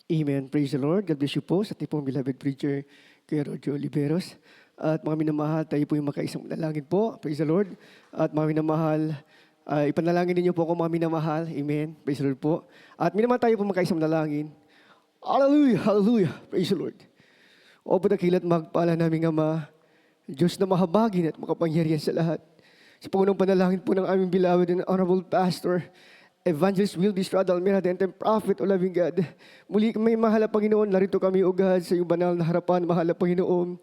Amen. Praise the Lord. God bless you po sa tipong beloved preacher, Kuya Roger Oliveros. At mga minamahal, tayo po yung makaisang manalangin po. Praise the Lord. At mga minamahal, ipanalangin ninyo po ako mga minamahal. Amen. Praise the Lord po. At minamahal tayo po makaisang manalangin. Hallelujah, hallelujah. Praise the Lord. O padakilat magpala naming Ama, Diyos na mahabagin at makapangyarihan sa lahat. Sa pangunang panalangin po ng aming beloved and honorable pastor, Evangelist Wilby Estrada Almera, the end-time prophet o loving God. Muli may mahal na Panginoon, narito kami o God sa iyong banal na harapan, mahal na Panginoon.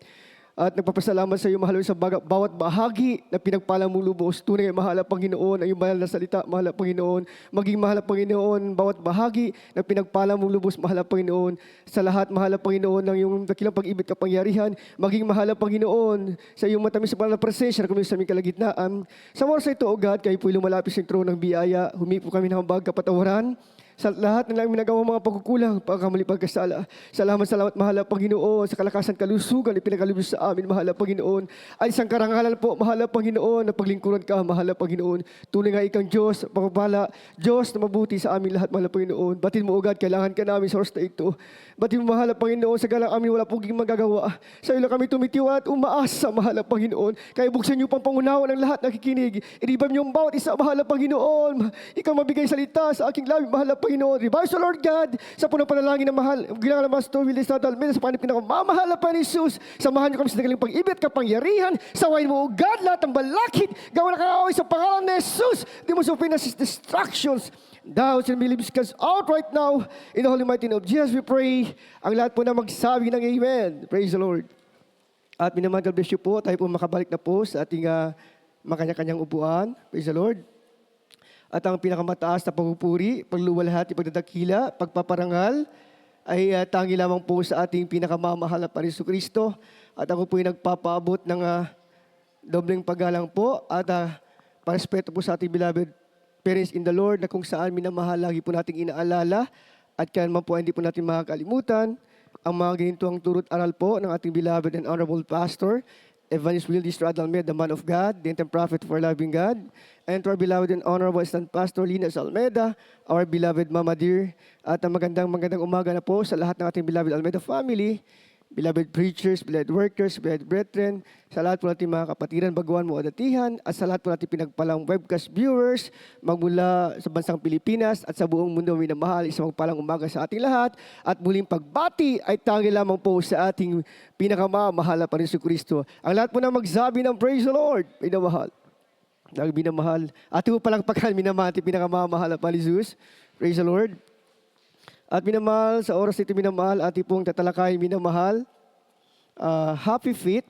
At nagpapasalamat sa iyo, mahal sa bawat bahagi na pinagpala mo lubos. Tunay mahal na Panginoon, ang iyong banal na salita, mahal na Panginoon. Maging mahal na Panginoon, bawat bahagi na pinagpala mo lubos, mahal na Panginoon. Sa lahat, mahal na Panginoon, ng iyong dakilang pag-ibig kapangyarihan. Maging mahal na Panginoon, sa iyong matamis sa banal na presensya na kami sa aming kalagitnaan. Sa oras ito, O God, kayo po'y lumalapit sa trono ng biyaya. Humipo kami ng hambag kapatawaran. Sa lahat ng aming nagawang mga pagkukulang, pagkamali, pagkasala. Salamat, mahal na Panginoon, sa kalakasan, kalusugan, ipinakalubos sa amin, mahal na Panginoon. Ay isang karangalan po, mahal na Panginoon, na paglingkuran ka, mahal na Panginoon. Tunay nga ikang Diyos, pagpapala, Diyos na mabuti sa amin lahat, mahal na Panginoon. Batin mo, O God, kailangan ka namin sa oras na ito. Batin mo, mahal na Panginoon, sa galang amin wala pong magagawa. Sa iyo lang kami tumitiwa at umaasa, mahal na Panginoon. Kaya buksan niyo pang pangunawa ng lahat nakikinig. Iribam niyo ang bawat isa, mahal na Panginoon. Ikaw mabigay salita sa aking labi, mahal na Panginoon. Revive sa Lord God, sa punong panalangin na mahal, ginagawa ng Master Willie Estrada Almera, sa panipin ako, mamahal na pa ni Jesus. Samahan niyo kami sa nagaling pag-ibig at kapangyarihan. Sawayin mo, O God, lahat ng balakid. Gawin na kaaway sa pangalan ni Jesus. Di mo supin na distractions. Thou shall be us out right now. In the holy mighty name of Jesus, we pray. Ang lahat po na magsabi ng Amen. Praise the Lord. At minamahal, God bless you po. Tayo po makabalik na po sa ating makanya-kanyang upuan. Praise the Lord. At ang pinakamataas na pagpupuri, pagluwalhati, pagdadakila, pagpaparangal, ay tangi lamang po sa ating pinakamamahal na Panginoon Kristo. At ako po ay nagpapaabot ng dobleng paggalang po at parespeto po sa ating beloved parents in the Lord na kung saan minamahal lagi po nating inaalala at kaya naman po hindi po natin makakalimutan ang mga ganitong turut aral po ng ating beloved and honorable pastor, Evangelist Wilby Estrada Almera, the man of God, the end-time prophet for loving God, and to our beloved and honorable assistant pastor, Linus Almeda, our beloved Mama Dear, at ang magandang umaga na po sa lahat ng ating beloved Almeda family, beloved preachers, beloved workers, beloved brethren, sa lahat po natin mga kapatiran, baguhan mo adatihan, at sa lahat po natin pinagpalang webcast viewers, magmula sa bansang Pilipinas at sa buong mundo minamahal, isang magpalang umaga sa ating lahat, at muling pagbati ay tangi lamang po sa ating pinakamamahal na Panginoon Kristo. Ang lahat po na magsabi ng praise the Lord, minamahal. Minamahal. At po palang pagkan minamahal, pinakamamahal na Panginoon Jesus. Praise the Lord. At minamahal, sa oras ito minamahal, at pong tatalakay minamahal, happy feet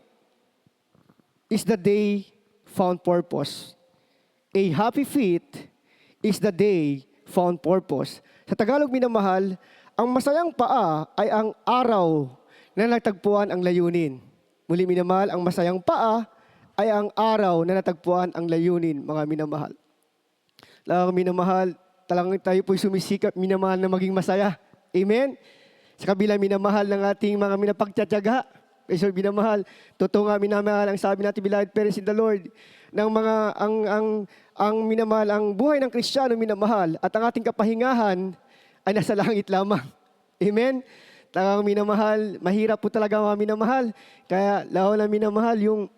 is the day found purpose. A happy feet is the day found purpose. Sa Tagalog minamahal, ang masayang paa ay ang araw na natagpuan ang layunin. Muli minamahal, ang masayang paa ay ang araw na natagpuan ang layunin, mga minamahal. Lang minamahal, talagang tayo po'y sumisikap, minamahal na maging masaya. Amen? Sa kabila, minamahal ng ating mga minapagtsatsaga. So, minamahal. Totoo nga, minamahal ang sabi natin, beloved parents in the Lord, ng mga, ang minamahal, ang buhay ng Kristiyano, minamahal, at ang ating kapahingahan ay nasa langit lamang. Amen? Talagang minamahal, mahirap po talaga mga minamahal. Kaya, lao na minamahal, yung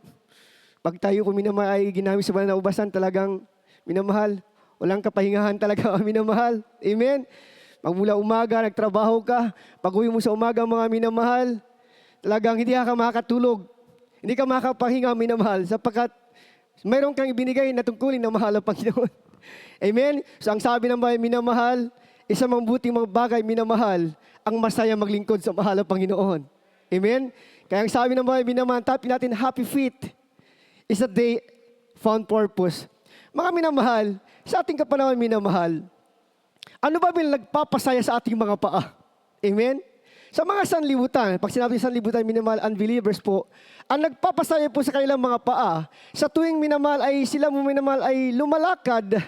pag tayo po minamahal ay ginamit sa banal na ubasan, talagang minamahal, walang kapahingahan talaga ang minamahal. Amen? Magmula umaga, nagtrabaho ka. Pag uwi mo sa umaga, mga minamahal, talagang hindi ka makakatulog. Hindi ka makakapahinga, minamahal, sapagkat mayroon kang ibinigay na tungkulin na mahal ang Panginoon. Amen? So ang sabi ng mga minamahal, isang mabuting mga bagay, minamahal, ang masaya maglingkod sa mahal ang Panginoon. Amen? Kaya ang sabi ng mga minamahal, tapin natin, happy feet is a day found purpose. Mga minamahal, sa ating kapanahon minamahal, ano ba nagpapasaya sa ating mga paa? Amen? Sa mga sanlibutan, pag sinabi ng sanlibutan, minamahal, unbelievers po, ang nagpapasaya po sa kanilang mga paa, sa tuwing minamahal ay sila mo minamahal ay lumalakad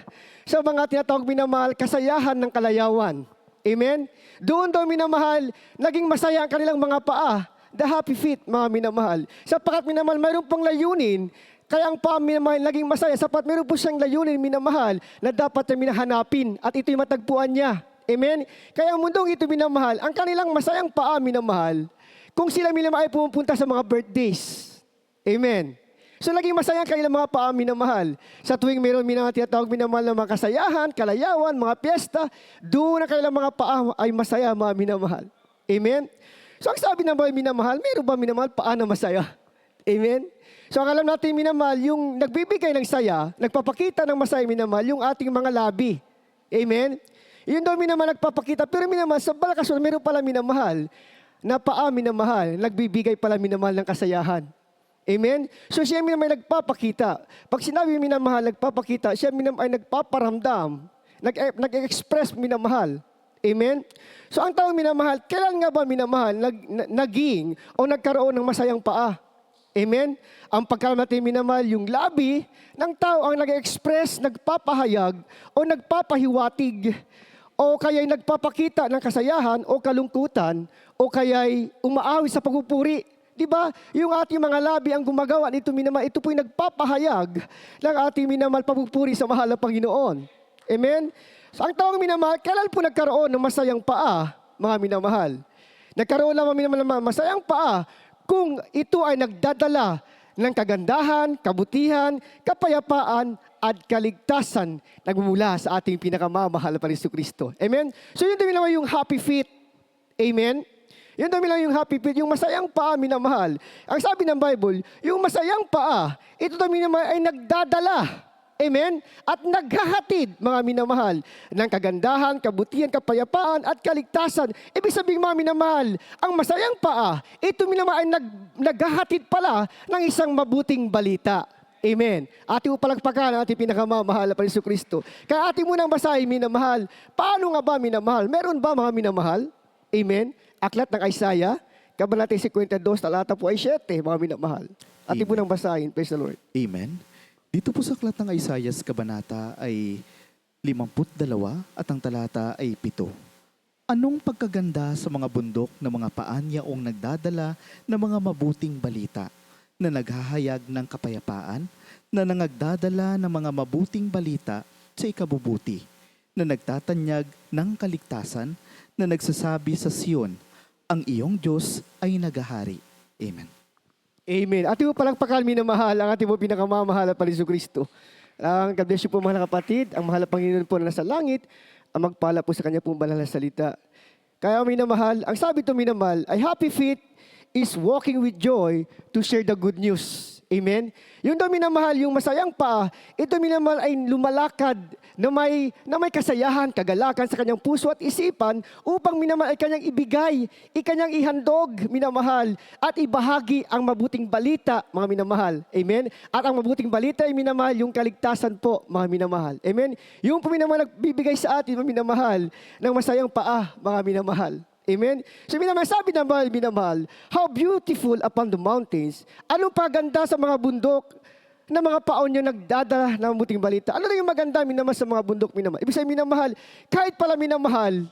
sa mga tinatawag minamahal, kasayahan ng kalayawan. Amen? Doon daw minamahal, naging masaya ang kanilang mga paa, the happy feet, mga minamahal. Sapagkat minamahal, mayroon pang layunin. Kaya ang minamahal naging masaya sapat meron po siyang layunin minamahal na dapat na minahanapin at ito'y matagpuan niya. Amen? Kaya ang mundong ito, minamahal, ang kanilang masayang paa, minamahal, kung sila minamahal ay pumupunta sa mga birthdays. Amen? So naging masaya ang kanilang mga paa, minamahal. Sa tuwing mayroon mga tinatawag minamahal na mga kasayahan, kalayawan, mga piyesta, doon ang kanilang mga paa ay masaya, mga minamahal. Amen? So ang sabi ng mga minamahal, mayroon ba minamahal paa na masaya? Amen? So ang alam natin minamahal, yung nagbibigay ng saya, nagpapakita ng masaya minamahal, yung ating mga labi. Amen? Yun daw minamahal nagpapakita, pero minamahal, sa balakasun, mayroon pala minamahal, na paa minamahal, nagbibigay pala minamahal ng kasayahan. Amen? So siya minamahal nagpapakita. Pag sinabi minamahal, nagpapakita, siya minamahal ay nagpaparamdam, nag-express minamahal. Amen? So ang taong minamahal, kailan nga ba minamahal naging o nagkaroon ng masayang paa? Amen? Ang pagkamatay minamahal, yung labi ng tao ang nag-express, nagpapahayag o nagpapahiwatig o kaya'y nagpapakita ng kasayahan o kalungkutan o kaya'y umaawi sa pagpupuri. Diba? Yung ating mga labi ang gumagawa nito minamahal, ito po'y nagpapahayag ng ating minamahal pagpupuri sa mahal na Panginoon. Amen? So ang taong minamahal, kailan po nagkaroon ng masayang paa, mga minamahal? Nagkaroon naman minamahal ng masayang paa kung ito ay nagdadala ng kagandahan, kabutihan, kapayapaan, at kaligtasan nagmumula sa ating pinakamamahal na Jesucristo. Amen? So yun naman yung happy feet. Amen? Yun naman lang yung happy feet, yung masayang paa, minamahal. Ang sabi ng Bible, yung masayang paa, ito naman ay nagdadala. Amen? At naghahatid, mga minamahal, ng kagandahan, kabutihan, kapayapaan, at kaligtasan. Ibig sabihin, mga minamahal, ang masayang paa, ito minamahal ay naghahatid pala ng isang mabuting balita. Amen. Ating upalagpakan ang ating pinakamamahal na Jesucristo. Kaya ating munang basahin, minamahal. Paano nga ba, minamahal? Meron ba, mga minamahal? Amen. Aklat ng Isaiah, Kabanata 52, talata po ay 7, mga minamahal. Ating munang basahin. Praise the Lord. Amen. Dito po sa aklat ng Isaiah, kabanata ay 52 at ang talata ay 7. Anong pagkaganda sa mga bundok na mga paanyaong nagdadala ng mga mabuting balita, na naghahayag ng kapayapaan, na nangagdadala ng mga mabuting balita sa ikabubuti, na nagtatanyag ng kaligtasan, na nagsasabi sa Sion, ang iyong Diyos ay naghahari. Amen. Amen. Ating palakpakan, minamahal, ang ating po pinakamamahal na Jesucristo. Ang God bless you po, mga kapatid. Ang mahal na Panginoon po na nasa langit, ang magpala po sa kanya pong banal na salita. Kaya minamahal, ang sabi ito minamahal, ay happy feet is walking with joy to share the good news. Amen? Yung daw minamahal, yung masayang paa, ito minamahal ay lumalakad na may kasayahan, kagalakan sa kanyang puso at isipan upang minamahal ay kanyang ibigay, ikanyang ihandog, minamahal, at ibahagi ang mabuting balita, mga minamahal. Amen? At ang mabuting balita ay minamahal, yung kaligtasan po, mga minamahal. Amen? Yung po minamahal nagbibigay sa atin, mga minamahal, ng masayang paa, mga minamahal. Amen? So minamahal, sabi ng mahal, minamahal, how beautiful upon the mountains. Anong paganda sa mga bundok na mga paon yung nagdadala ng mabuting balita? Ano na yung maganda, minamahal, sa mga bundok, minamahal? Ibig sabihin, minamahal, kahit pala minamahal,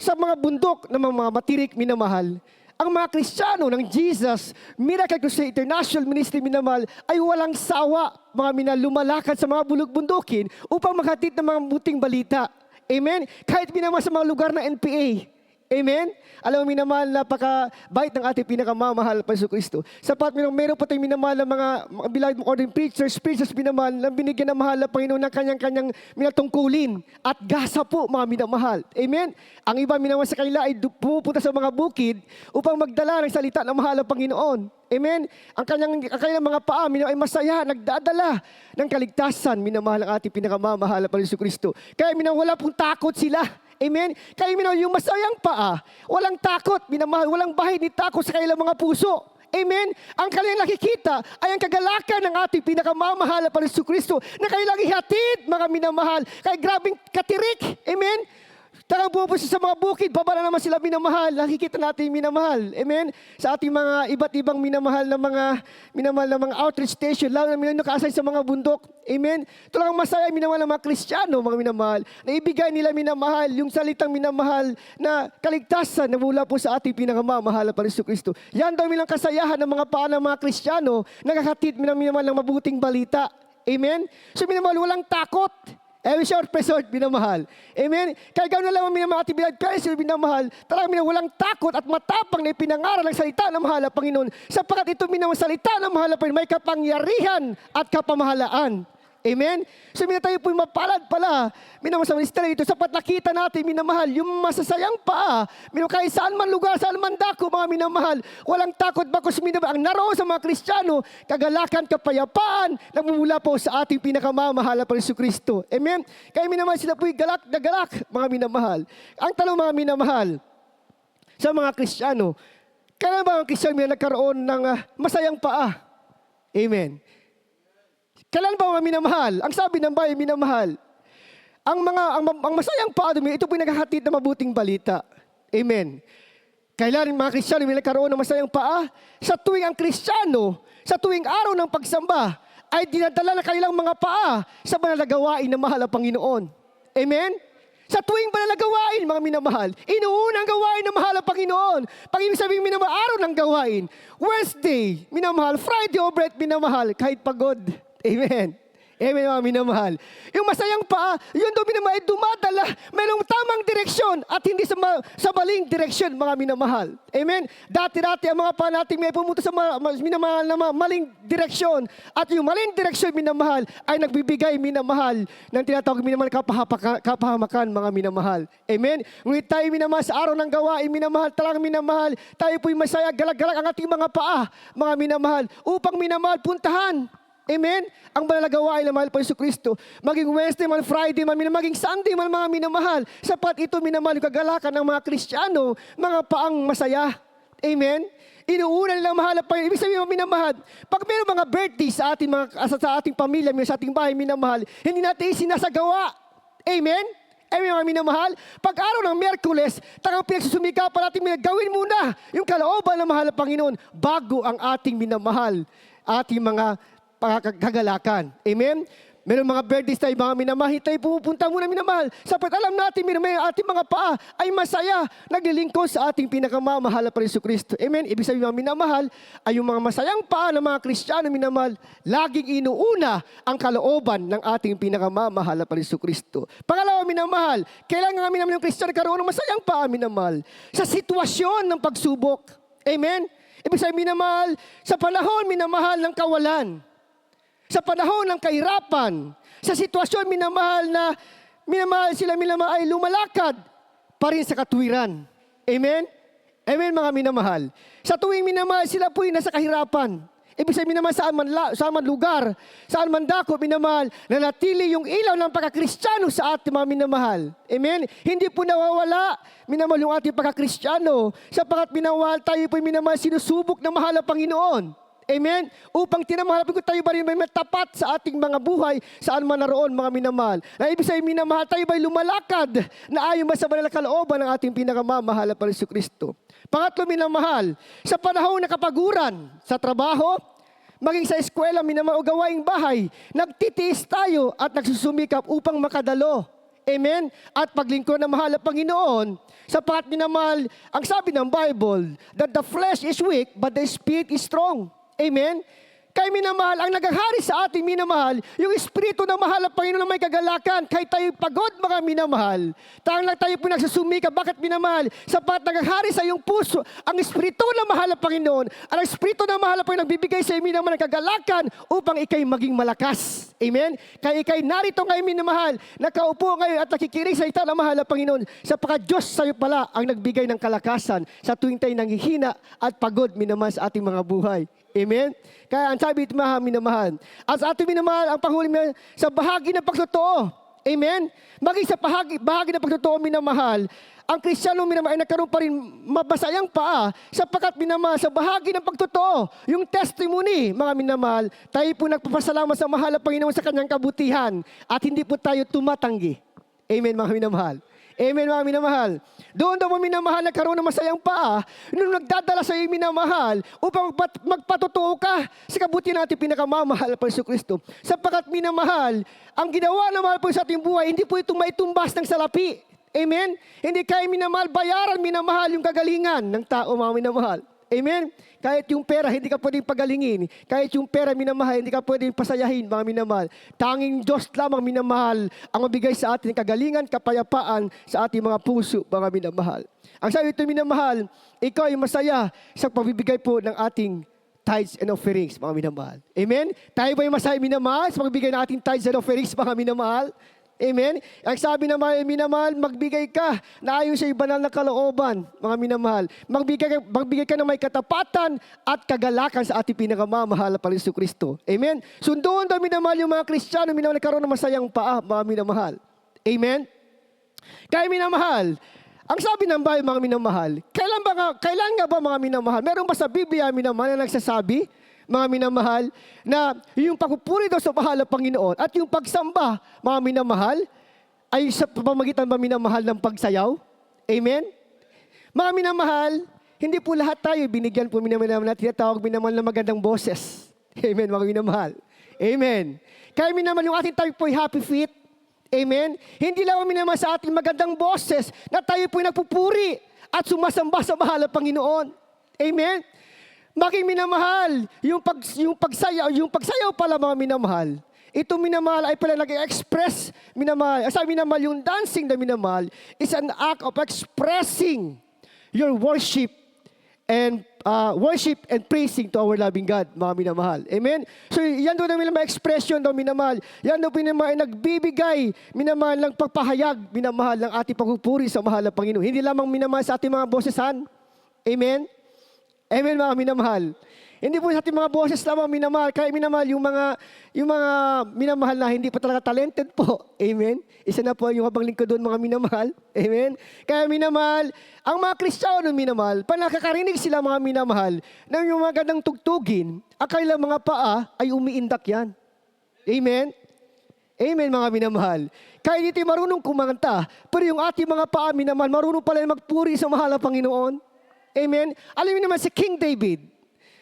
sa mga bundok ng mga matirik, minamahal, ang mga Kristiyano ng Jesus Miracle Crusade International Ministry, minamahal, ay walang sawa, mga minamahal, lumalakad sa mga bulok-bundukin upang maghatid ng mga mabuting balita. Amen? Kahit minamahal sa mga lugar na NPA. Amen? Alam mo, minamahal, napaka-bait ng ating pinakamamahal pa Jesucristo. Sapat, meron po tayong minamahal ng mga beloved ordering preachers, minamahal, na binigyan ng mahal na Panginoon ng kanyang minatungkulin at gasa po, mga minamahal. Amen? Ang iba minamahal sa kanila ay pupunta sa mga bukid upang magdala ng salita ng mahal na Panginoon. Amen? Ang kanyang mga paa, minamahal, ay masaya, nagdadala ng kaligtasan, minamahal ang ating pinakamamahal pa Jesucristo. Kaya minamahal, wala pong takot sila. Amen? Kaya minamahal, yung masayang paa, walang takot, minamahal, walang bahid ni takot sa kanilang mga puso. Amen? Ang kanilang nakikita ay ang kagalakan ng ating pinakamamahal na Jesucristo na kanilang ihatid, mga minamahal. Kaya grabing katirik. Amen? Tangang pupunta sa mga bukid, baba na naman sila minamahal. Nakikita natin minamahal. Amen? Sa ating mga iba't ibang minamahal na mga outreach station, lalo na minamahal nakaasay sa mga bundok. Amen? Ito lang ang masaya, minamahal ng mga Kristiyano, mga minamahal, na ibigay nila minamahal, yung salitang minamahal na kaligtasan na mula po sa ating pinakamamahal na Jesucristo. Yan daw milang kasayahan ng mga paan ng mga Kristiyano, nakakatid minamahal ng mabuting balita. Amen? So minamahal, walang takot. Every short resort, minamahal. Amen? Kaya gano'n lang ang minamahal ating bilad Christ, minamahal. Talagang walang takot at matapang na ipinangaral ng salita ng mahal na Panginoon. Sapagkat ito minamahal salita ng mahal na Panginoon, may kapangyarihan at kapamahalaan. Amen? So tayo po'y mapalad pala. Minamahal sa ministry ito, sapat nakita natin, minamahal, yung masasayang paa, kahit saan man lugar, saan man dako, mga minamahal, walang takot bakos minamahal. Ang naroon sa mga Kristiyano, kagalakan, kapayapaan, nagmumula po sa ating pinakamamahal na Jesucristo. Amen? Kaya minamahal, sila po'y galak na galak, mga minamahal. Ang tanong, mga minamahal, sa mga Kristiyano, kailan ba ang Kristiyano may nagkaroon ng masayang paa? Amen. Kailan ba mga minamahal? Ang sabi ng Bible, minamahal. Ang masayang paa, ito po yung naghahatid na mabuting balita. Amen. Kailan mga Kristiyano may nagkaroon ng masayang paa? Sa tuwing ang Kristiyano, sa tuwing araw ng pagsamba, ay dinadala na kanilang mga paa sa banal na gawain ng mahal na Panginoon. Amen? Sa tuwing banal na gawain, mga minamahal, inuunang gawain ng mahal na Panginoon. Pag ibig sabihin, minamahal, araw ng gawain. Wednesday, minamahal. Friday, obret, minamahal. Kahit pagod. Amen. Amen, mga minamahal. Yung masayang paa, yun doon minamahal, dumadala, mayroong tamang direksyon at hindi sa maling direksyon, mga minamahal. Amen. Dati-dati ang mga paa natin may pumunta sa minamahal na maling direksyon. At yung maling direksyon, minamahal, ay nagbibigay, minamahal, ng tinatawag minamahal kapahamakan, mga minamahal. Amen. Ngunit tayo, minamahal, sa araw ng gawain, minamahal, talagang minamahal, tayo po'y masaya, galak-galak ang ating mga paa, mga minamahal, upang minamahal, puntahan. Amen? Ang banal na gawain ng mahal po Jesucristo. Maging Wednesday man, Friday man, maging Sunday man, mga minamahal. Sapat ito minamahal yung kagalakan ng mga Kristiyano, mga paang masaya. Amen? Inuuna nilang mahal na Panginoon. Ibig sabihin mga minamahal, pag mayroong mga birthday sa ating pamilya, sa ating bahay, minamahal, hindi natin sinasagawa. Amen? Amen, mga minamahal. Pag araw ng Miyerkules, tangang pinagsusumikapan natin, gawin muna yung kalooban ng mahal na Panginoon bago ang ating minamahal, ating mga kagalakan. Amen? Meron mga birthdays tayo, mga minamahal, tayo pupunta muna minamahal. Sapat alam natin, may ating mga paa ay masaya, naglilingkod sa ating pinakamamahal na Jesucristo. Amen? Ibig sabihin mga minamahal, ay yung mga masayang paa ng mga Kristiyano minamahal, laging inuuna ang kalooban ng ating pinakamamahal na Jesucristo. Pangalawa, minamahal, kailangan nga minamahal yung Kristiyano karoon ng masayang paa, minamahal, sa sitwasyon ng pagsubok. Amen? Ibig sabihin minamahal, sa panahon minamahal ng kawalan, sa panahon ng kahirapan, sa sitwasyon minamahal na minamahal ay lumalakad pa rin sa katwiran. Amen? Amen, mga minamahal. Sa tuwing minamahal, sila po'y nasa kahirapan. Ibig sabihin minamahal, saan man lugar, saan man dako, minamahal, nanatili yung ilaw ng pagkakristyano sa ating mga minamahal. Amen? Hindi po nawawala, minamahal, yung ating pagkakristyano, sapagkat minamahal, tayo po'y minamahal, sinusubok ng mahal na Panginoon. Amen? Upang tinamahal ko tayo ba rin may matapat sa ating mga buhay saan man naroon, mga minamahal. Na ibig sabihin, minamahal, tayo ba'y lumalakad na ayon ba sa banal na kalooban ng ating pinakamamahal na Jesucristo. Pangatlo, minamahal, sa panahon na kapaguran, sa trabaho, maging sa eskwela, minamahal, o gawaing bahay, nagtitiis tayo at nagsusumikap upang makadalo. Amen? At paglingkod ng mahal na Panginoon, sapat minamahal, ang sabi ng Bible, that the flesh is weak, but the spirit is strong. Amen? Kaya minamahal, ang naghahari sa ating minamahal, yung Espiritu ng mahal na Panginoon na may kagalakan, kahit tayo pagod mga minamahal, lang tayo po nagsusumika, bakit minamahal? Sapat naghahari sa iyong puso, ang Espiritu ng mahal na Panginoon, ang Espiritu ng mahal na Panginoon nagbibigay sa iyo minamahal ng kagalakan upang ikay maging malakas. Amen? Kaya ikay narito ngayon minamahal, nakaupo ngayon at nakikinig sa ita ng mahal na Panginoon, sapagkat Diyos sa iyo pala ang nagbigay ng kalakasan sa tuwing tayo nanghihina at pagod minamahal sa ating mga buhay. Amen? Kaya ang sabi ito, minamahal. At sa ating minamahal, ang panghuli sa bahagi ng pagtotoo. Amen? Maging sa bahagi ng pagtotoo, minamahal, ang Kristiyano minamahal ay nagkaroon pa rin mabasayang paa sapagkat minamahal sa bahagi ng pagtotoo, yung testimony, mga minamahal, tayo po nagpapasalamat sa mahal na Panginoon sa kanyang kabutihan at hindi po tayo tumatanggi. Amen, mga minamahal. Amen, mga minamahal. Doon daw mga minamahal nagkaroon ng masayang paa nung nagdadala sa iyo minamahal upang magpatotoo ka sa kabutihan natin pinakamamahal pa Jesucristo. Sapagkat minamahal, ang ginawa ng mahal po sa ating buhay, hindi po itong maitumbas ng salapi. Amen? Hindi kaya minamahal, bayaran minamahal yung kagalingan ng tao, mga minamahal. Amen? Kahit yung pera, hindi ka pwedeng pagalingin. Kahit yung pera, minamahal, hindi ka pwedeng pasayahin, mga minamahal. Tanging Diyos lamang, minamahal, ang mabigay sa atin kagalingan, kapayapaan sa ating mga puso, mga minamahal. Ang sabi ito, minamahal, ikaw ay masaya sa pagbibigay po ng ating tithes and offerings, mga minamahal. Amen? Tayo ba yung masaya, minamahal, sa pagbibigay ng ating tithes and offerings, mga minamahal? Amen? Ang sabi naman, minamahal, magbigay ka na ayon sa banal na kalooban, mga minamahal. Magbigay ka na may katapatan at kagalakan sa ating pinakamamahal na Panginoon Kristo. Amen? Sundoon daw, minamahal, yung mga Kristiyano, minamahal, nagkaroon ng masayang paa, mga minamahal. Amen? Kaya minamahal, ang sabi ng Bible, mga minamahal, kailan nga ba, mga minamahal? Meron ba sa Biblia, minamahal, na nagsasabi, mga minamahal, na yung pagpupuri daw sa mahal na Panginoon at yung pagsamba, mga minamahal, ay sa pamamagitan ba, minamahal, ng pagsayaw? Amen? Mga minamahal, hindi po lahat tayo binigyan po, minamahal, na tinatawag, minamahal, na magandang boses. Amen, mga minamahal. Amen. Kaya minamahal, yung ating type po ay happy feet. Amen? Hindi lang minamahal sa ating magandang boses na tayo po ay nagpupuri at sumasamba sa mahal na Panginoon. Amen? Maging minamahal, yung pagsayaw pala, mga minamahal. Ito, minamahal, ay pala nag-express, minamahal. Sabi minamahal, yung dancing na minamahal is an act of expressing your worship and praising to our loving God, mga minamahal. Amen? So, yan doon namin mga expression daw, minamahal. Yan doon minamahal, nagbibigay, minamahal, ng pagpahayag, minamahal, ng ating pagpupuri sa mahal na Panginoon. Hindi lamang minamahal sa ating mga bosesan. Amen? Amen, mga minamahal. Hindi po sa ating mga boses lamang minamahal. Kaya minamahal yung mga minamahal na hindi pa talaga talented po. Amen? Isa na po yung habang lingkod doon, mga minamahal. Amen? Kaya minamahal, ang mga Kristiyano minamahal, pag nakakarinig sila, mga minamahal, na yung mga gandang tugtugin, ang kanilang mga paa ay umiindak yan. Amen? Amen, mga minamahal. Kaya hindi tayo marunong kumanta, pero yung ating mga paa, minamahal, marunong pala magpuri sa mahal na Panginoon. Amen? Alam niyo naman si King David,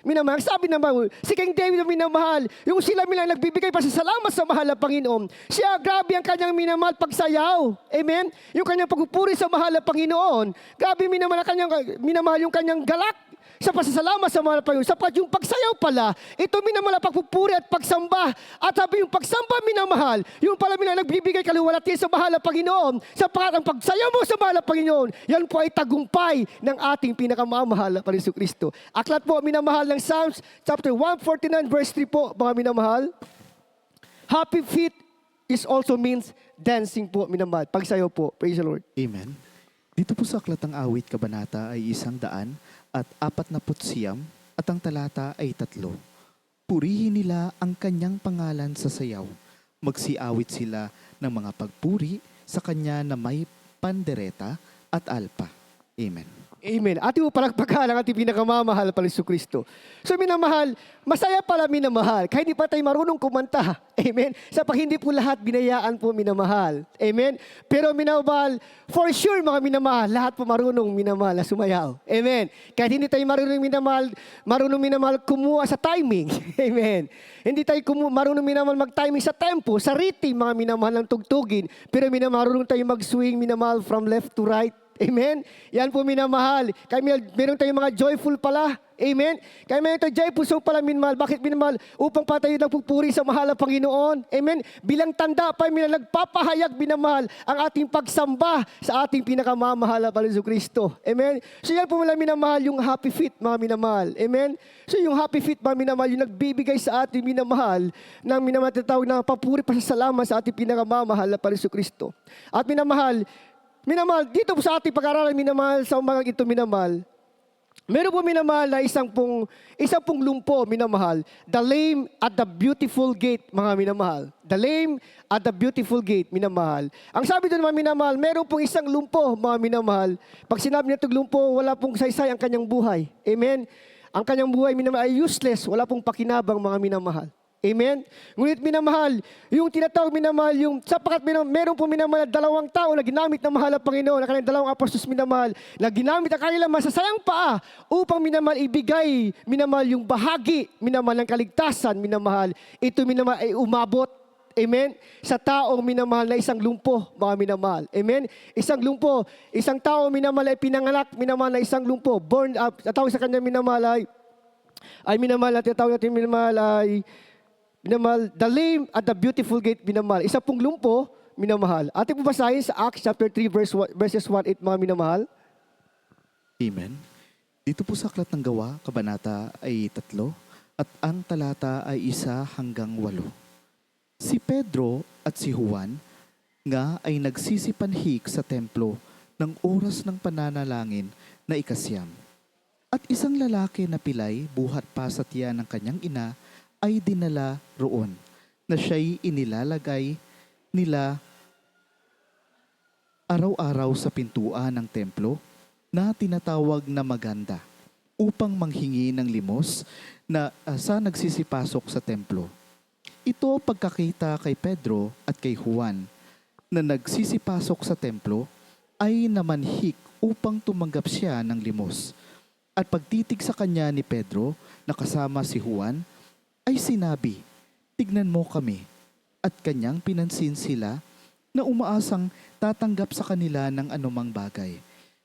minamahal, sabi naman, si King David na minamahal, yung sila milang nagbibigay pa sa salamat sa mahal na Panginoon. Siya, grabe ang kanyang minamahal pagsayaw. Amen? Yung kanyang pagpupuri sa mahal na Panginoon. Grabe minamahal yung kanyang galak sa pasasalamat sa mahal na Panginoon. Sapat yung pagsayaw pala, ito minamahal ang pagpupuri at pagsamba. At sabi yung pagsamba, minamahal, yung pala nagbibigay kaluwalhati sa mahal na Panginoon. Sapat ang pagsayaw mo sa mahal na Panginoon, yan po ay tagumpay ng ating pinakamamahal na Panginoon Kristo. Aklat po, minamahal, ng Psalms chapter 149 verse 3 po, mga minamahal. Happy feet is also means dancing po, minamahal. Pagsayaw po. Praise the Lord. Amen. Dito po sa Aklatang Awit, Kabanata ay 149 at ang talata ay 3. Purihin nila ang kanyang pangalan sa sayaw. Magsiawit sila ng mga pagpuri sa kanya na may pandereta at alpa. Amen. Amen. Ating palakpakan ang ating pinakamamahal pa Hesus Kristo. So minamahal, masaya pala minamahal. Kahit hindi pa tayo marunong kumanta. Amen. Sa pag hindi po lahat binayaan po minamahal. Amen. Pero minamahal, for sure mga minamahal, lahat po marunong minamahal na sumayaw. Amen. Kahit hindi tayo marunong minamahal kumuha sa timing. Amen. Hindi tayo marunong minamahal mag-timing sa tempo, sa rhythm, mga minamahal ng tugtugin. Pero marunong tayo mag-swing minamahal from left to right. Amen? Yan po minamahal. Kaya meron tayong mga joyful pala. Amen? Kaya meron tayong joyful song pala minamahal. Bakit minamahal? Upang pa tayo nagpupuri sa mahal na Panginoon. Amen? Bilang tanda pa, nagpapahayag minamahal ang ating pagsamba sa ating pinakamamahal na Panginoon Kristo. Amen? So yan po wala minamahal yung happy feet, mga minamahal. Amen? So yung happy feet, mga minamahal, yung nagbibigay sa ating minamahal ng minamahal na papuri pa sa salamat sa ating pinakamamahal na Panginoon Kristo. At minamahal, dito po sa ating pag-aaralan, minamahal, sa umagang ito, minamahal, meron po minamahal na isang pong lumpo, minamahal, the lame at the beautiful gate, mga minamahal. The lame at the beautiful gate, minamahal. Ang sabi doon, mga minamahal, meron pong isang lumpo, mga minamahal. Pag sinabi niya itong lumpo, wala pong saysay ang kanyang buhay. Amen? Ang kanyang buhay, minamahal, ay useless, wala pong pakinabang, mga minamahal. Amen? Ngunit minamahal, yung tinatawag minamahal, yung sapakat meron po minamahal 2 tao na ginamit ng mahal na Panginoon, na kanilang 2 apostles minamahal, na ginamit ang kanilang masasayang paa upang minamahal ibigay, minamahal yung bahagi, minamahal ng kaligtasan, minamahal. Ito minamahal ay umabot. Amen? Sa taong minamahal na isang lumpo, mga minamahal. Amen? Isang lumpo, isang tao minamahal ay pinanganak, minamahal na isang lumpo. Born up, tawag sa kanya minamahal ay minamahal at tawag natin minamahal ay minamahal, the lame at the beautiful gate minamahal. Isa pong lumpo, minamahal. Ating po basahin sa Acts chapter 3 verses 1-8, mga minamahal. Amen. Dito po sa Aklat ng Gawa, kabanata ay 3, at ang talata ay 1-8. Si Pedro at si Juan nga ay nagsisipanhik sa templo ng oras ng pananalangin na 9. At isang lalaki na pilay buhat pa sa tiyan ng kanyang ina ay dinala roon, na siya'y inilalagay nila araw-araw sa pintuan ng templo na tinatawag na Maganda upang manghingi ng limos na sa nagsisipasok sa templo. Ito pagkakita kay Pedro at kay Juan na nagsisipasok sa templo ay namanhik upang tumanggap siya ng limos. At pagtitig sa kanya ni Pedro na kasama si Juan ay sinabi, "Tignan mo kami." At kanyang pinansin sila na umaasang tatanggap sa kanila ng anumang bagay.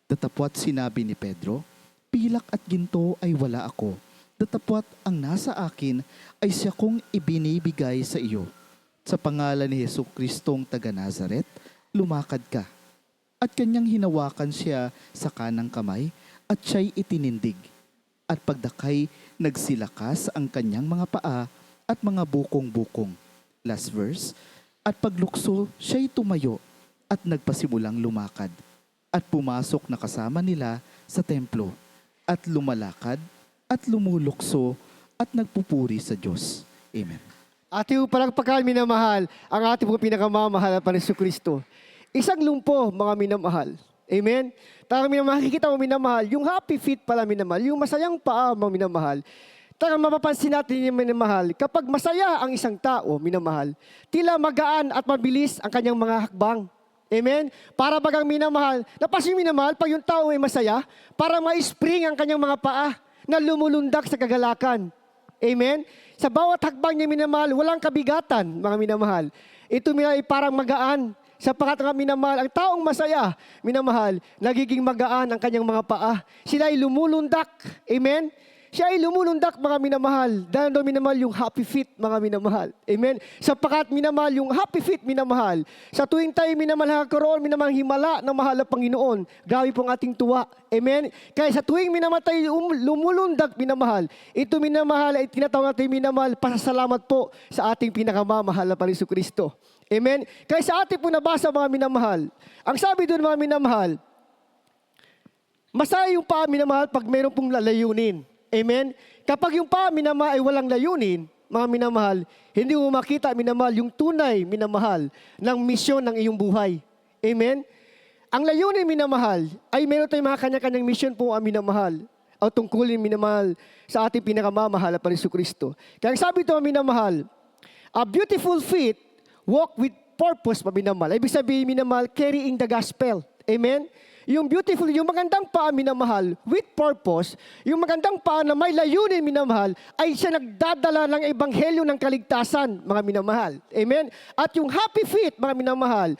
Datapwat sinabi ni Pedro, "Pilak at ginto ay wala ako. Datapwat ang nasa akin ay siya kong ibinibigay sa iyo. Sa pangalan ni Jesucristong taga Nazaret, lumakad ka." At kanyang hinawakan siya sa kanang kamay at siya'y itinindig. At pagdakay, nagsilakas ang kanyang mga paa at mga bukong-bukong. Last verse. At paglukso, siya'y tumayo at nagpasimulang lumakad. At pumasok na kasama nila sa templo. At lumalakad at lumulukso at nagpupuri sa Diyos. Amen. Ating palagpakan, minamahal, ang ating pong pinakamamahal na Jesucristo. Isang lumpo, mga minamahal. Amen? Tarang minamahal, makikita mo minamahal, yung happy feet pala minamahal, yung masayang paa, mga minamahal. Tarang mapapansin natin yung minamahal, kapag masaya ang isang tao, minamahal, tila magaan at mabilis ang kanyang mga hakbang. Amen? Para bagang minamahal, napansin yung minamahal, pag yung tao ay masaya, para ma-spring ang kanyang mga paa na lumulundak sa kagalakan. Amen? Sa bawat hakbang niya minamahal, walang kabigatan, mga minamahal. Ito ay parang magaan. Sapagkat nga minamahal, ang taong masaya, minamahal, nagiging magaan ang kanyang mga paa. Sila ay lumulundak. Amen? Siya ay lumulundak, mga minamahal. Dahil doon minamahal yung happy feet, mga minamahal. Amen? Sapagkat minamahal yung happy feet, minamahal. Sa tuwing tayo minamahal nakakaroon, minamahal himala ng mahal na Panginoon. Grabe pong ating tuwa. Amen? Kaya sa tuwing minamahal tayo lumulundak, minamahal. Ito minamahal ay tinatawag natin minamahal, pasasalamat po sa ating pinakamamahal na Jesucristo. Amen? Kaya sa ating po nabasa, mga minamahal, ang sabi doon, mga minamahal, masaya yung paa, minamahal, pag mayroon pong lalayunin. Amen? Kapag yung paa, minamahal, ay walang layunin, mga minamahal, hindi mo makita, minamahal, yung tunay, minamahal, ng misyon ng iyong buhay. Amen? Ang layunin, minamahal, ay meron tayong mga kanya-kanyang misyon po, ang minamahal, o tungkulin, minamahal, sa ating pinakamamahal na Jesucristo. Kaya sabi ito, minamahal, a beautiful feet, walk with purpose, minamahal. Ibig sabihin, minamahal, carrying the gospel. Amen? Yung beautiful, yung magandang paa, minamahal, with purpose, yung magandang paa na may layunin, minamahal, ay siya nagdadala ng ebanghelyo ng kaligtasan, mga minamahal. Amen? At yung happy feet, mga minamahal,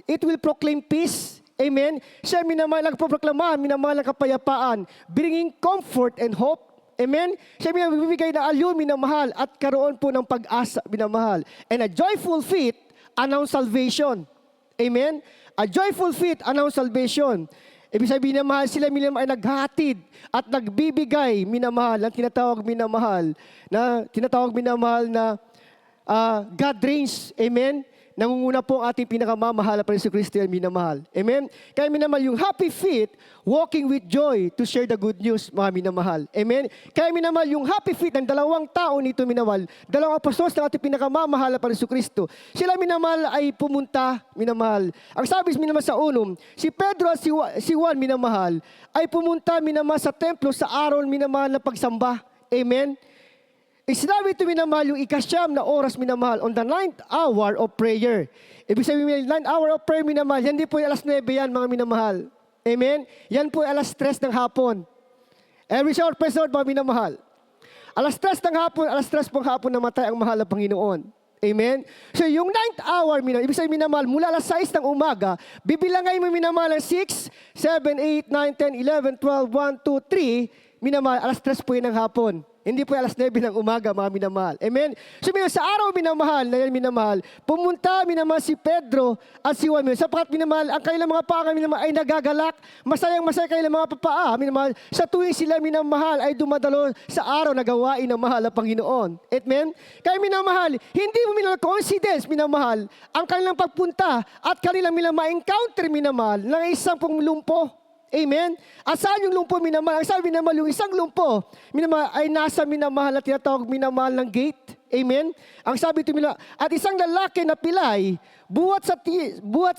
it will proclaim peace. Amen? Siya, minamahal, nagproproklama, minamahal, ang kapayapaan, bringing comfort and hope. Amen? Siya bibigay na aliw, minamahal, at karoon po ng pag-asa, minamahal. And a joyful feet, announce salvation. Amen? A joyful feet, announce salvation. Ibig sabihin, minamahal, sila minamahal ay naghatid at nagbibigay, minamahal, ang tinatawag, minamahal na God reigns. Amen? Nangunguna po ang ating pinakamamahal na Jesucristo, minamahal. Amen? Kaya minamahal yung happy feet, walking with joy to share the good news, mga minamahal. Amen? Kaya minamahal yung happy feet ng dalawang tao nito, minamahal, dalawang apostles ng ating pinakamamahal na Jesucristo. Sila, minamahal, ay pumunta, minamahal. Ang sabi minamahal sa unom, si Pedro at si Juan, minamahal, ay pumunta, minamahal, sa templo sa araw, minamahal, na pagsamba. Amen? Sinabi ito, minamahal, yung ikasyam na oras, minamahal, on the 9th hour of prayer. Ibig sabihin, 9th hour of prayer, minamahal, yan di po yung alas 9 yan, mga minamahal. Amen? Yan po yung alas 3 ng hapon. Every short praise Lord, mga minamahal. Alas 3 ng hapon, alas 3 pong hapon namatay ang mahal na Panginoon. Amen? So yung 9th hour, ibig sabihin minamahal, mula alas 6 ng umaga, bibilangay mo minamahal ang 6, 7, 8, 9, 10, 11, 12, 1, 2, 3, minamahal, alas 3 po yun ng hapon. Hindi po alas 9 ng umaga, mga minamahal. Amen? So sa araw minamahal, na yan minamahal, pumunta minamahal si Pedro at si Juan. Sapagat minamahal, ang kanilang mga paa minamahal ay nagagalak. Masayang-masaya kanilang mga papaa, minamahal. Sa tuwing sila minamahal ay dumadalo sa araw na gawain ng mahal na Panginoon. Amen? Kaya minamahal, hindi mo minamahal coincidence, minamahal, ang kanilang pagpunta at kanilang encounter minamahal ng isang pong lumpo. Amen? At saan yung lumpo minamahal? Ang sabi minamahal, yung isang lumpo minamahal ay nasa minamahal at tinatawag minamahal ng gate. Amen? Ang sabi ito minamahal, at isang lalaki na pilay, buhat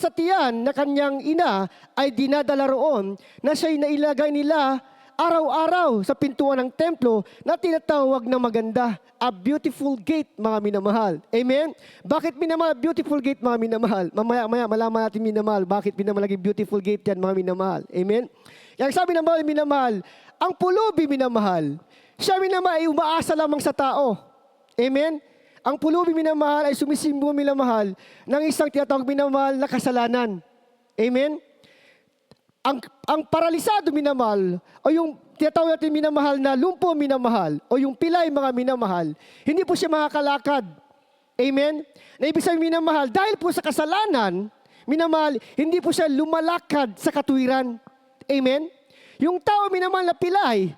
sa tiyan na kanyang ina ay dinadala roon na siya'y nailagay nila araw-araw sa pintuan ng templo na tinatawag na maganda. A beautiful gate, mga minamahal. Amen? Bakit minamahal? Beautiful gate, mga minamahal. Mamaya malaman natin minamahal. Bakit minamahal naging beautiful gate yan, mga minamahal? Amen? Yang sabi ng bawal minamahal, ang pulubi minamahal, siya minamahal ay umaasa lamang sa tao. Amen? Ang pulubi minamahal ay sumisimbolo minamahal ng isang tinatawag minamahal na kasalanan. Amen? Ang paralisado minamahal o yung tinatawag natin minamahal na lumpo minamahal o yung pilay mga minamahal, hindi po siya makakalakad. Amen? Na ibig sabihin minamahal, dahil po sa kasalanan, minamahal, hindi po siya lumalakad sa katuwiran. Amen? Yung tao minamahal na pilay,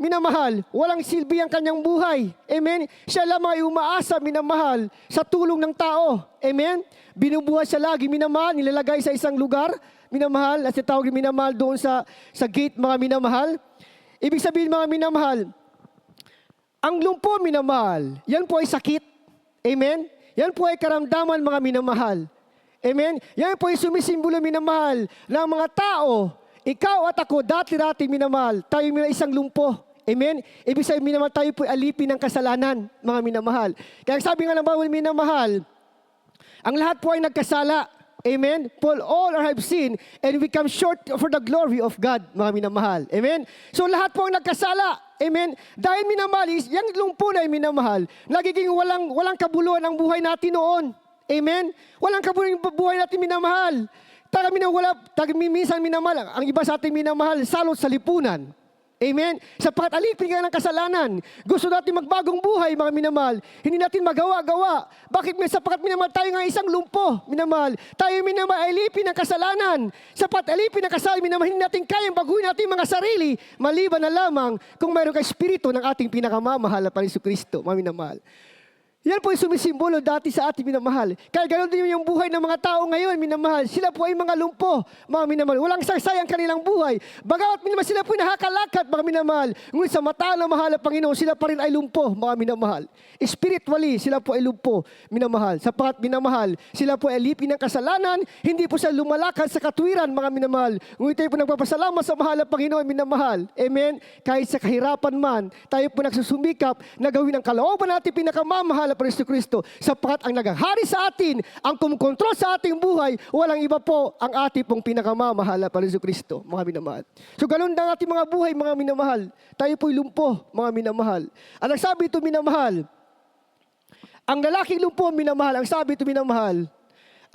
minamahal, walang silbi ang kanyang buhay. Amen? Siya lamang ay umaasa, minamahal, sa tulong ng tao. Amen? Binubuhat siya lagi, minamahal, nilalagay sa isang lugar, minamahal, at tawag minamahal doon sa gate, mga minamahal. Ibig sabihin, mga minamahal, ang lumpo, minamahal, yan po ay sakit. Amen? Yan po ay karamdaman, mga minamahal. Amen? Yan po ay sumisimbolo, minamahal, ng mga tao. Ikaw at ako, dati-dati, minamahal, tayo isang lumpo. Amen? Ibig sabihin, minamahal, tayo po ay alipin ng kasalanan, mga minamahal. Kaya sabi nga ng bawal, minamahal, ang lahat po ay nagkasala. Amen? For all have sinned and we come short for the glory of God, mga minamahal. Amen? So lahat po ang nagkasala. Amen? Dahil minamahal, yung lumpo na minamahal, nagiging walang kabuluhan ang buhay natin noon. Amen? Walang kabuluhan ang buhay natin minamahal. Minsan minamahal, ang iba sa ating minamahal, salot sa lipunan. Amen? Sapagat alipin ka ng kasalanan. Gusto natin magbagong buhay, mga minamahal. Hindi natin magawa-gawa. Bakit? Sapagat minamahal, tayo nga isang lumpo, minamahal. Tayo minamahal, alipin ng kasalanan. Sapagat alipin ng kasalanan, minamahal, hindi natin kayang baguhin natin mga sarili. Maliban na lamang kung mayroon ka espiritu ng ating pinakamamahal na Jesucristo, mga minamahal. Yan po ay sumisimbolo dati sa ating minamahal. Kaya ganoon din yung buhay ng mga tao ngayon, minamahal. Sila po ay mga lumpo, mga minamahal. Walang saysay ang kanilang buhay. Bagamat minamahal, sila po ay nakakalakat, mga minamahal. Ngunit sa mata ng mahal na Panginoon, sila pa rin ay lumpo, mga minamahal. Spiritually, sila po ay lumpo, minamahal. Sapagat minamahal, sila po ay alipin ng kasalanan, hindi po sila lumalakad sa katuwiran, mga minamahal. Ngunit tayo po nagpapasalamat sa mahal na Panginoon, minamahal. Amen? Kahit sa kahirapan man, tayo po nagsusumikap na gawin ang kalooban natin pinakamamahal para sa Kristo, sapagat ang naghahari sa atin, ang kumukontrol sa ating buhay, walang iba po ang ating pong pinakamamahal para sa Kristo, mga minamahal. So ganun ang ating mga buhay, mga minamahal. Tayo po'y lumpo, mga minamahal. Ang nagsabi ito, minamahal, ang lalaking lumpo, minamahal, ang sabi ito, minamahal,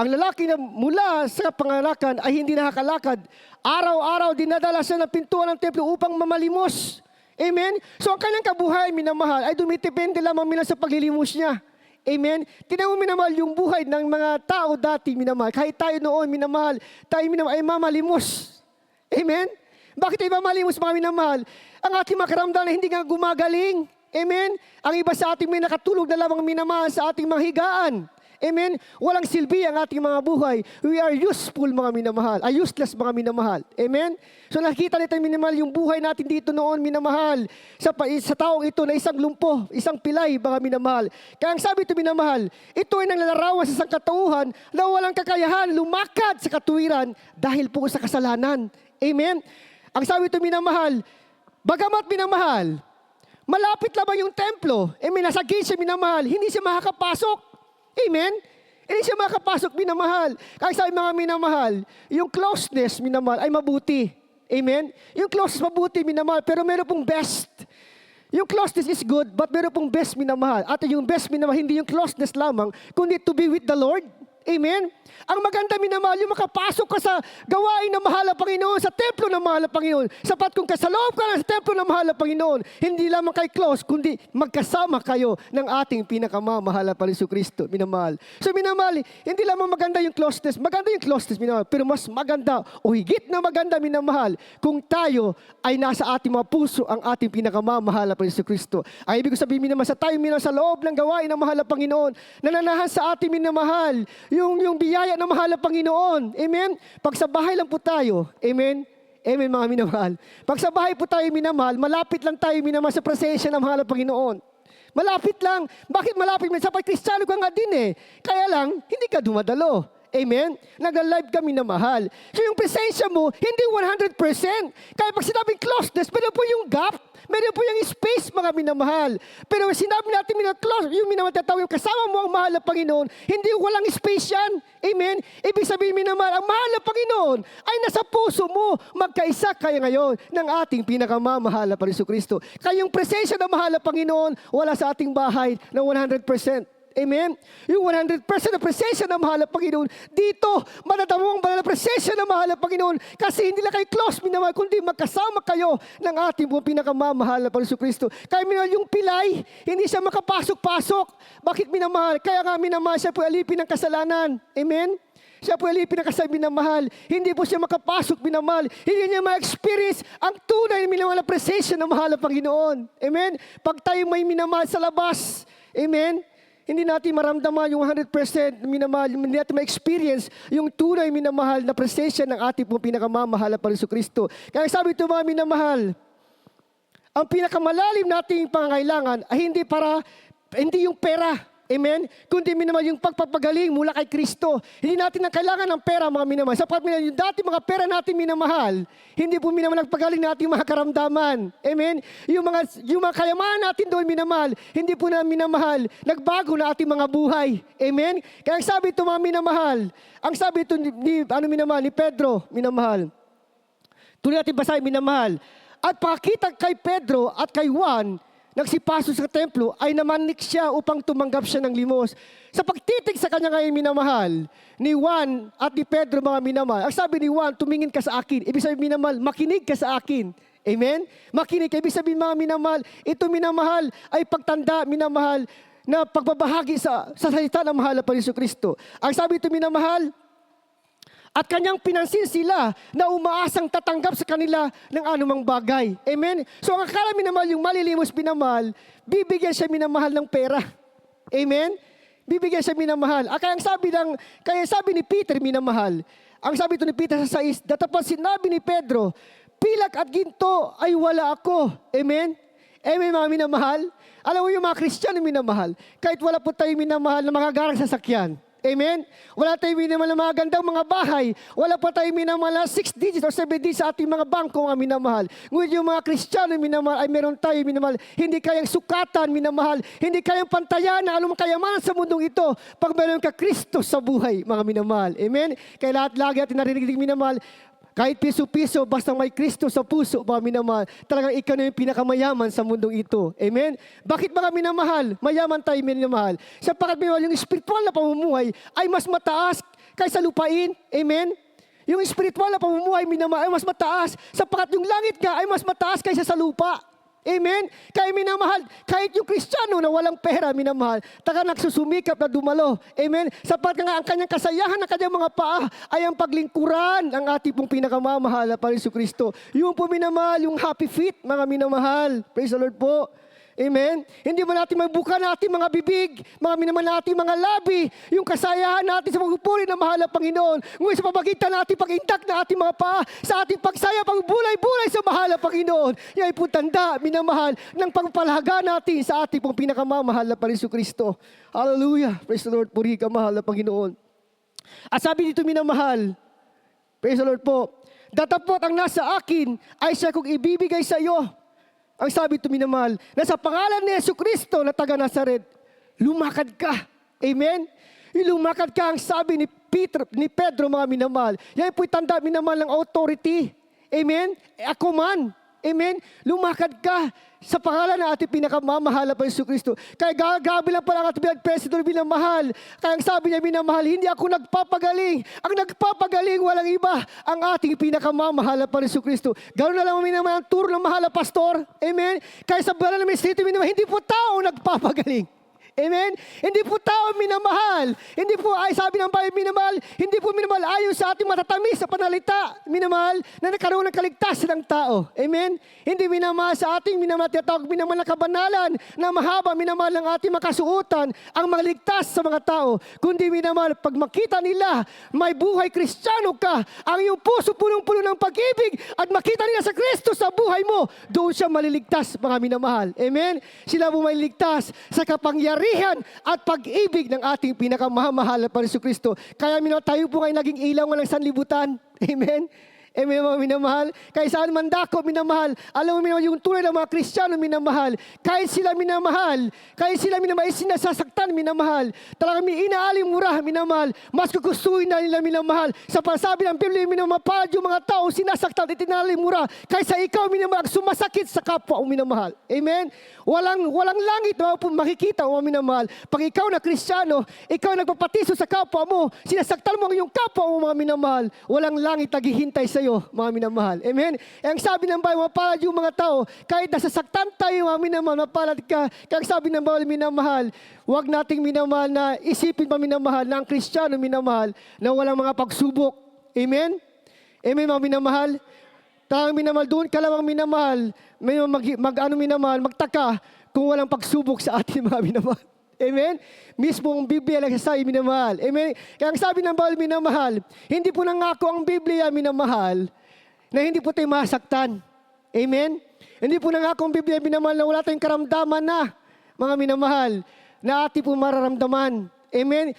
ang lalaki na mula sa pangalakan ay hindi nakakalakad, araw-araw dinadala siya ng pintuan ng templo upang mamalimos. Amen? So ang kanyang kabuhay, minamahal, ay dumitipende lamang sa paglilimos niya. Amen? Tingnan mo, minamahal, yung buhay ng mga tao dati, minamahal. Kahit tayo noon, minamahal, tayo minamahal ay mamalimos. Amen? Bakit tayo mamalimos, mga minamahal? Ang ating makaramdam na hindi nga gumagaling. Amen? Ang iba sa ating may nakatulog na lamang minamahal sa ating mga higaan. Amen? Walang silbi ang ating mga buhay. We are useful, mga minamahal. Ay useless, mga minamahal. Amen? So nakita natin, minamahal, yung buhay natin dito noon, minamahal. Sa taong ito na isang lumpo, isang pilay, mga minamahal. Kaya ang sabi ito, minamahal, ito ay nanglalarawan sa isang katauhan na walang kakayahan lumakad sa katuwiran dahil po sa kasalanan. Amen? Ang sabi ito, minamahal, bagamat minamahal, malapit lamang yung templo. Amen? Nasa gate siya, minamahal, hindi siya makakapasok. Amen? Hindi siya makapasok, minamahal. Kaya sabi, mga minamahal, yung closeness, minamahal, ay mabuti. Amen? Yung closeness mabuti, minamahal, pero meron pong best. Yung closeness is good, but meron pong best minamahal. At yung best minamahal, hindi yung closeness lamang, kundi to be with the Lord. Amen? Ang maganda minamahal, yung makapasok ka sa gawain na mahal na Panginoon, sa templo na mahal na Panginoon. Sapat kung kasaloob ka na sa templo na mahal na Panginoon, hindi lamang kay close, kundi magkasama kayo ng ating pinakamamahal na Panginoon Kristo, minamahal. So minamahal, hindi lamang maganda yung closeness, minamahal, pero mas maganda o higit na maganda minamahal kung tayo ay nasa ating mga puso ang ating pinakamamahal na Panginoon Kristo. Ay ibig ko sabihin minamahal, sa tayo minamahal sa loob ng gawain na mahal na Panginoon, nananahan sa ating minamahal, yung biyaya na mahal na Panginoon. Amen? Pag sa bahay lang po tayo, amen? Amen mga minamahal. Pag sa bahay po tayo minamahal, malapit lang tayo minamahal sa presensya ng mahal na Panginoon. Malapit lang. Bakit malapit? Sapat Kristiyano ka nga din eh. Kaya lang, hindi ka dumadalo. Amen? Nag-live kami na mahal. So yung presensya mo, hindi 100%. Kaya pag sinabing closeness, meron po yung gap, meron po yung space, mga minamahal. Pero sinabi natin close, yung minamahal tatawag, yung kasama mo ang mahal na Panginoon, hindi walang space yan. Amen? Ibig sabihin minamahal, ang mahal na Panginoon ay nasa puso mo. Magkaisa kayo ngayon ng ating pinakamamahal na Panginoon Kristo. Kaya yung presensya ng mahal na Panginoon, wala sa ating bahay na 100%. Amen? Yung 100% na presensya ng mahal na Panginoon, dito, matatamo ang banal na presensya ng mahal na Panginoon kasi hindi lang kayo close, minamahal, kundi magkasama kayo ng ating pinakamamahal na Panginoon Kristo. Kaya minamahal, yung pilay, hindi siya makapasok-pasok. Bakit minamahal? Kaya nga minamahal, siya po alipin ng kasalanan. Amen? Siya po alipin ng kasalanan, minamahal. Hindi po siya makapasok, minamahal. Hindi niya ma-experience ang tunay na minamahal na presensya ng mahal na Panginoon. Amen? Pag tayo may minamahal sa labas, amen? Hindi natin maramdaman yung 100% minamahal, hindi natin ma-experience yung tunay minamahal na presensya ng ating pong pinakamamahal na Panginoon Kristo. Kaya sabi ito mga minamahal, ang pinakamalalim nating pangangailangan ay hindi yung pera. Amen? Kundi minamahal yung pagpapagaling mula kay Kristo. Hindi natin na kailangan ng pera, mga minamahal. Sapat minamahal, yung dati mga pera natin minamahal, hindi po minamahal nagpagaling natin mga karamdaman. Amen? Yung mga kayamanan natin doon minamahal, hindi po na minamahal, nagbago na ating mga buhay. Amen? Kaya ang sabi ito mga minamahal, ang sabi ito ni Pedro, minamahal. Tuloy natin basahin, minamahal. At pakita kay Pedro at kay Juan, nagsipasok sa templo, ay namanik siya upang tumanggap siya ng limos. Sa pagtitig sa kanya ngayon minamahal, ni Juan at ni Pedro mga minamahal, ang sabi ni Juan, tumingin ka sa akin. Ibig sabihin minamahal, makinig ka sa akin. Amen? Makinig ka. Ibig sabihin mga minamahal, ito minamahal ay pagtanda minamahal na pagbabahagi sa salita ng mahal na Panginoon Kristo. Ang sabi ito minamahal, at kanyang pinansin sila na umaasang tatanggap sa kanila ng anumang bagay. Amen? So ang akala minamahal, yung malilimos minamahal, bibigyan siya minamahal ng pera. Amen? Bibigyan siya minamahal. Kaya sabi ni Peter minamahal, ang sabi ito ni Peter sa 6, datapan sinabi ni Pedro, pilak at ginto ay wala ako. Amen? Amen mga minamahal? Alam mo yung mga Kristiyano minamahal, kahit wala po tayo minamahal na mga garang sasakyan. Amen? Wala tayong minamahal na mga gandang mga bahay. Wala pa tayong minamahal na 6 digits or 7 digits sa ating mga bangko mga minamahal. Ngunit yung mga Kristiyano minamahal ay meron tayo minamahal. Hindi kayang sukatan minamahal. Hindi kayang pantayan na anumang kayamanan sa mundong ito pag meron ka Kristo sa buhay mga minamahal. Amen? Kaya lahat lagi natin narinig minamahal, kahit piso-piso, basta may Kristo sa puso, mga minamahal, talagang ikaw na yung pinakamayaman sa mundong ito. Amen? Bakit mga minamahal? Mayaman tayo minamahal. Sapagkat minamahal, yung spiritual na pamumuhay ay mas mataas kaysa lupain. Amen? Yung spiritual na pamumuhay minamahal ay mas mataas sapagkat yung langit nga ay mas mataas kaysa sa lupa. Amen? Kaya minamahal, kahit yung Kristiyano na walang pera, minamahal, taga nagsusumikap na dumalo. Amen? Sapat nga ang kanyang kasayahan ng kanyang mga paa ay ang paglingkuran ng ating pong pinakamamahal na Panginoon Kristo. Yung po minamahal, yung happy feet, mga minamahal. Praise the Lord po. Amen? Hindi mo natin mabuka natin mga bibig, mga minamahal natin mga labi, yung kasayahan natin sa pagpupuri ng mahal na Panginoon. Ngunit sa papagitan natin, pag-intak na ating mga paa, sa ating pagsaya, pagbulay-bulay sa mahal na Panginoon. Yan ay po tanda, minamahal, ng pagpapalaga natin sa ating pong pinakamamahal na Panginoon Kristo. Hallelujah! Praise the Lord, puri ka mahal na Panginoon. At sabi dito minamahal, praise the Lord po, datapot ang nasa akin ay siya kung ibibigay sa iyo. Ang sabi ito minamahal, na sa pangalan ni Jesucristo na taga Nazaret, lumakad ka. Amen? Yung lumakad ka, ang sabi ni Pedro mga minamahal. Yan po'y tanda minamahal ng authority. Amen? Ako man. Amen? Lumakad ka sa pangalan ng ating pinakamamahal na Jesucristo. Kaya grabe lang pala ang ating blood president minamahal. Kaya ang sabi niya, minamahal, hindi ako nagpapagaling. Ang nagpapagaling, walang iba, ang ating pinakamamahal na Jesucristo. Ganoon na lang minamahal ang turo ng mahal na pastor. Amen? Kaya sa banal na Espiritu, minamahal, hindi po tao nagpapagaling. Amen? Hindi po tao minamahal. Hindi po, ay sabi ng Bible, minamahal, hindi po minamahal ayon sa ating matatamis sa panalita, minamahal, na nagkaroon ng kaligtasan ng tao. Amen? Hindi minamahal sa ating minamahal, tinatawag minamahal na kabanalan, na mahaba, minamahal ng ating makasuutan, ang maligtas sa mga tao. Kundi minamahal, pag makita nila, may buhay Kristiyano ka, ang iyong puso punong-puno ng pag-ibig, at makita nila sa Kristo sa buhay mo, doon siya maliligtas, mga minamahal. Amen? Sila po maliligtas sa kapangyarihan at pag-ibig ng ating pinakamahal na Jesucristo. Kaya tayo po ngayon naging ilaw ng sanlibutan. Amen? Amen, mga minamahal. Kahit saan man dako, minamahal. Alam mo, minamahal, yung tunay ng mga Kristiyano, minamahal. Kahit sila minamahal, sinasasaktan, minamahal. Talagang may inaalimura, minamahal. Mas kukustuhin na nila, minamahal. Sa pasabi ng Biblia, minamahal, yung mga tao, sinasaktan at inaalimura. Kaysa ikaw, minamahal, sumasakit sa kapwa o minamahal. Amen? Walang langit na makikita, o minamahal. Pag ikaw na Kristiyano, ikaw nagpapatiso sa kapwa mo, sinasaktan mo ang iyong kapwa mo, mga minamahal. Walang langit naghihintay sa iyo, mga minamahal. Amen? Ang sabi ng Bible, mapalad yung mga tao, kahit nasasaktan tayo, mga minamahal, mapalad ka. Kaya ang sabi ng Bible, minamahal, huwag nating minamahal na isipin pa minamahal na ang Kristiyano minamahal na walang mga pagsubok. Amen? Amen, mga minamahal? Talagang minamahal, doon ka lamang minamahal, may minamahal, magtaka kung walang pagsubok sa ating mga minamahal. Amen? Mismo ang Biblia nagsasabi, minamahal. Amen? Kaya ang sabi ng Bible, minamahal, hindi po nangako ang Biblia, minamahal, na hindi po tayo masaktan. Amen? Hindi po nangako ang Biblia, minamahal, na wala tayong karamdaman na, mga minamahal, na ating po mararamdaman. Amen?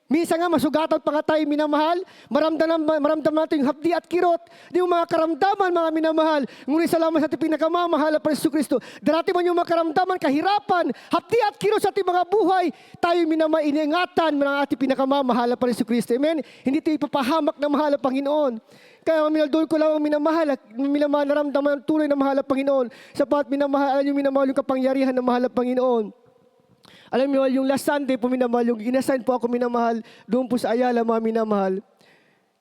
Minsan nga, masugatan pa nga tayo, minamahal. Maramdaman natin yung hapdi at kirot. Di yung mga karamdaman, mga minamahal. Ngunit salamat sa ating pinakamamahal na Jesucristo. Darating man yung mga karamdaman, kahirapan, hapdi at kirot sa ating mga buhay. Tayo iniingatan ng ating pinakamamahal na Jesucristo. Amen? Hindi tayo ipapahamak ng mahal na Panginoon. Kaya minaldol ko lang ang minamahal at minamahal naramdaman ang tunay na mahal na Panginoon. Sapat minamahal yung kapangyarihan ng mahal na Panginoon. Alam niyo, yung last Sunday po minamahal, yung inassign po ako minamahal, doon po sa Ayala, mga minamahal.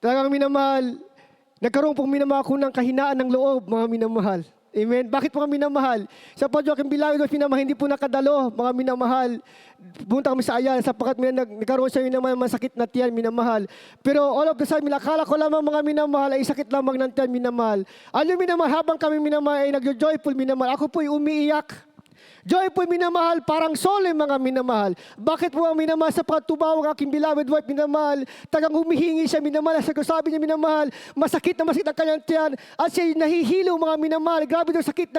Talagang minamahal, nagkaroon po minamahal ko ng kahinaan ng loob, mga minamahal. Amen? Bakit po kami minamahal? Sa Joaquin Bilawid, minamahal, hindi po nakadalo, mga minamahal. Punta kami sa Ayala, sapagkat nagkaroon siya minamahal, masakit na tiyan, minamahal. Pero all of the sudden, akala ko lamang mga minamahal, ay sakit lamang ng tiyan, minamahal. Alam minamahal, habang kami minamahal, ay nag-joyful, minamahal. Ako po'y umiiyak. Joy po minamahal, parang sole mga minamahal. Bakit po ang minamahal sa pagtubaw ang aking beloved wife minamahal? Tagang humihingi siya minamahal. Sabi niya minamahal, masakit ang kanyang tiyan. At siya nahihilo mga minamahal. Grabe daw sakit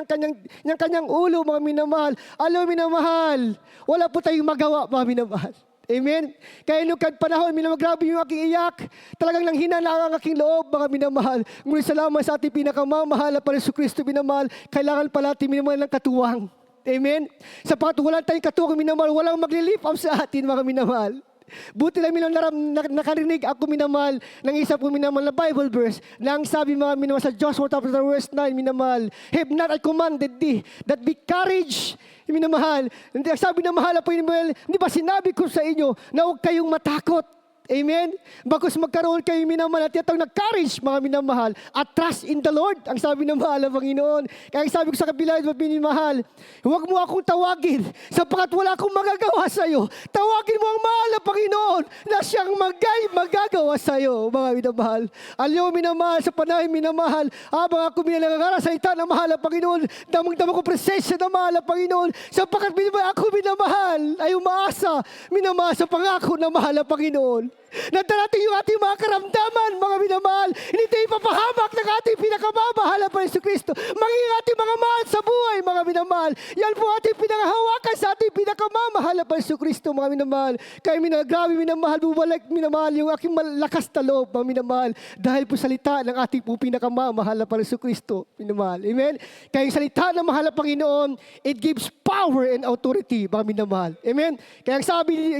ng kanyang ulo mga minamahal. Alam minamahal, wala po tayong magawa mga minamahal. Amen? Kaya nung panahon, minamahal, grabe yung aking iyak. Talagang nanghinala ang aking loob, mga minamahal. Ngunit salamat sa ating pinakamamahal na Jesucristo, minamahal. Kailangan pala ating minamahal ng katuwang. Amen? Sapagat wala tayong katuwang minamahal, walang magli-lift up sa atin, mga minamahal. Buti lang nakarinig ako minamahal ng isa po minamahal na Bible verse na ang sabi mga minamahal sa Joshua chapter verse 9, minamahal, have not I commanded thee that be courage, minamahal. Sabi na mahal po minamahal, hindi ba sinabi ko sa inyo na huwag kayong matakot? Amen? Bakos magkaroon kayo minamahal at yatang nag-courage, mga minamahal, at trust in the Lord, ang sabi ng mahal ng Panginoon. Kaya sabi ko sa kabila, minamahal, huwag mo akong tawagin, sapagkat wala akong magagawa sa iyo. Tawagin mo ang mahal ng Panginoon na siyang magagawa sa iyo, mga minamahal. Alam mo, minamahal, sa panahon minamahal, habang ako minalangara sa ita ng mahal ng Panginoon, damang-damang ko presensya ng mahal ng Panginoon, sapagkat ako minamahal, ay umaasa, minamahal sa pangako ng mahal ng Panginoon. Na darating yung ating mga karamdaman, mga minamahal. Hindi tayo ipapahamak ng ating pinakamamahal na Jesucristo. Maging ating mga mahal sa buhay, mga minamahal. Yan po ating pinangahawakan sa ating pinakamamahal na Jesucristo, mga minamahal. Kaya grabe minamahal, bumalik minamahal yung aking malakas na loob, mga minamahal. Dahil po salita ng ating po pinakamamahal na Jesucristo, minamahal. Amen? Kaya yung salita ng mahal na Panginoon, it gives power and authority, mga minamahal. Amen? Kaya ang